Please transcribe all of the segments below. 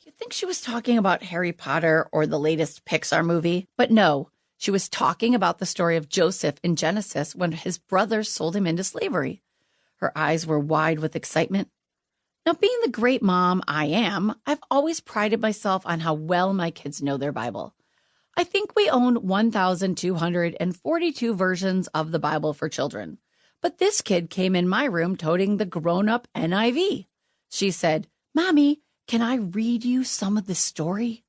You think she was talking about Harry Potter or the latest Pixar movie? But no, she was talking about the story of Joseph in Genesis when his brothers sold him into slavery. Her eyes were wide with excitement. Now, being the great mom I am, I've always prided myself on how well my kids know their Bible. I think we own 1,242 versions of the Bible for children. But this kid came in my room toting the grown-up NIV. She said, "Mommy, can I read you some of this story?"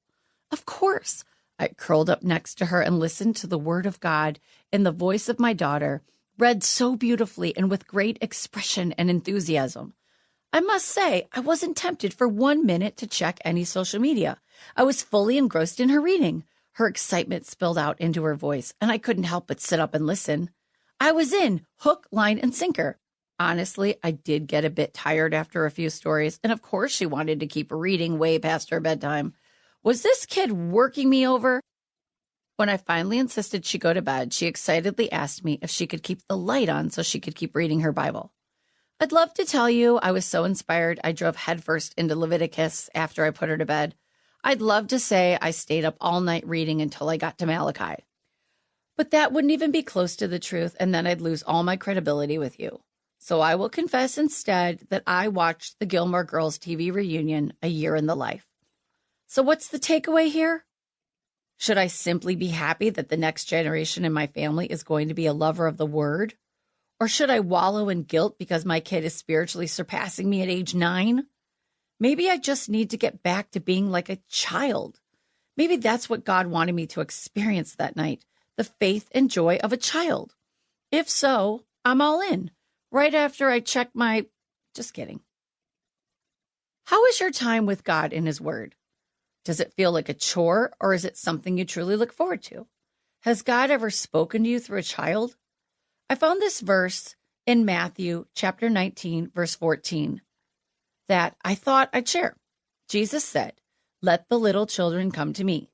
Of course. I curled up next to her and listened to the Word of God in the voice of my daughter, read so beautifully and with great expression and enthusiasm. I must say, I wasn't tempted for 1 minute to check any social media. I was fully engrossed in her reading. Her excitement spilled out into her voice, and I couldn't help but sit up and listen. I was in, hook, line, and sinker. Honestly, I did get a bit tired after a few stories, and of course she wanted to keep reading way past her bedtime. Was this kid working me over? When I finally insisted she go to bed, she excitedly asked me if she could keep the light on so she could keep reading her Bible. I'd love to tell you I was so inspired I drove headfirst into Leviticus after I put her to bed. I'd love to say I stayed up all night reading until I got to Malachi. But that wouldn't even be close to the truth, and then I'd lose all my credibility with you. So I will confess instead that I watched the Gilmore Girls TV reunion, A Year in the Life. So what's the takeaway here? Should I simply be happy that the next generation in my family is going to be a lover of the Word? Or should I wallow in guilt because my kid is spiritually surpassing me at age 9? Maybe I just need to get back to being like a child. Maybe that's what God wanted me to experience that night, the faith and joy of a child. If so, I'm all in. Right after I check my... Just kidding. How is your time with God in His Word? Does it feel like a chore, or is it something you truly look forward to? Has God ever spoken to you through a child? I found this verse in Matthew chapter 19, verse 14, that I thought I'd share. Jesus said, "Let the little children come to me."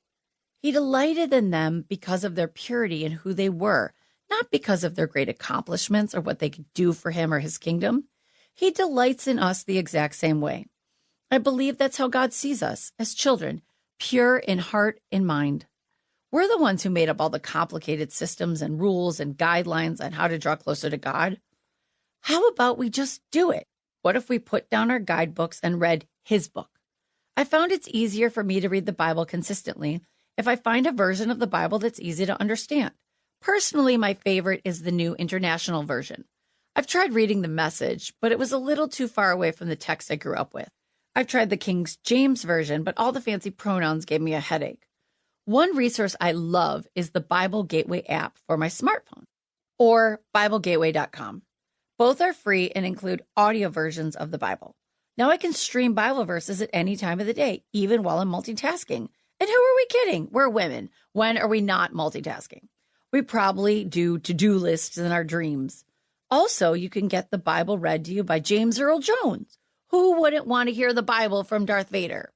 He delighted in them because of their purity and who they were, not because of their great accomplishments or what they could do for Him or His kingdom. He delights in us the exact same way. I believe that's how God sees us, as children, pure in heart and mind. We're the ones who made up all the complicated systems and rules and guidelines on how to draw closer to God. How about we just do it? What if we put down our guidebooks and read His book? I found it's easier for me to read the Bible consistently if I find a version of the Bible that's easy to understand. Personally, my favorite is the New International Version. I've tried reading the Message, but it was a little too far away from the text I grew up with. I've tried the King James Version, but all the fancy pronouns gave me a headache. One resource I love is the Bible Gateway app for my smartphone, or BibleGateway.com. Both are free and include audio versions of the Bible. Now I can stream Bible verses at any time of the day, even while I'm multitasking. And who are we kidding? We're women. When are we not multitasking? We probably do to-do lists in our dreams. Also, you can get the Bible read to you by James Earl Jones. Who wouldn't want to hear the Bible from Darth Vader?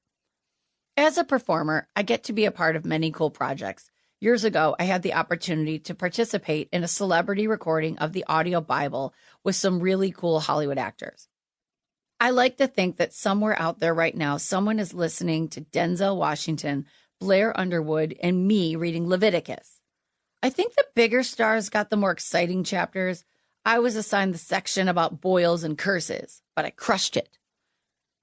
As a performer, I get to be a part of many cool projects. Years ago, I had the opportunity to participate in a celebrity recording of the audio Bible with some really cool Hollywood actors. I like to think that somewhere out there right now, someone is listening to Denzel Washington, Blair Underwood, and me reading Leviticus. I think the bigger stars got the more exciting chapters. I was assigned the section about boils and curses, but I crushed it.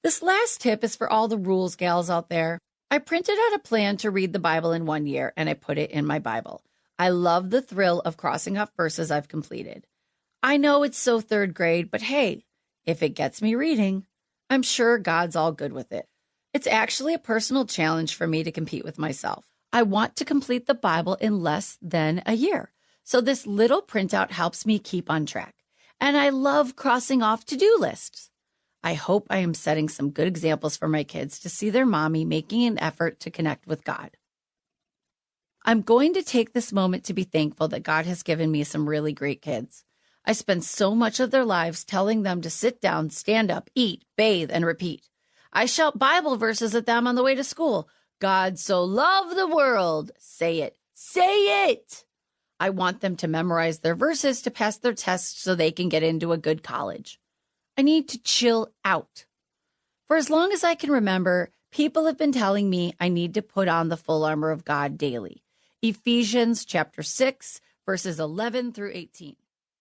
This last tip is for all the rules gals out there. I printed out a plan to read the Bible in 1 year, and I put it in my Bible. I love the thrill of crossing off verses I've completed. I know it's so third grade, but hey, if it gets me reading, I'm sure God's all good with it. It's actually a personal challenge for me to compete with myself. I want to complete the Bible in less than a year, so this little printout helps me keep on track. And I love crossing off to-do lists. I hope I am setting some good examples for my kids to see their mommy making an effort to connect with God. I'm going to take this moment to be thankful that God has given me some really great kids. I spend so much of their lives telling them to sit down, stand up, eat, bathe, and repeat. I shout Bible verses at them on the way to school. God so loved the world. Say it. Say it. I want them to memorize their verses to pass their tests so they can get into a good college. I need to chill out. For as long as I can remember, People have been telling me I need to put on the full armor of God daily. Ephesians chapter 6, verses 11 through 18.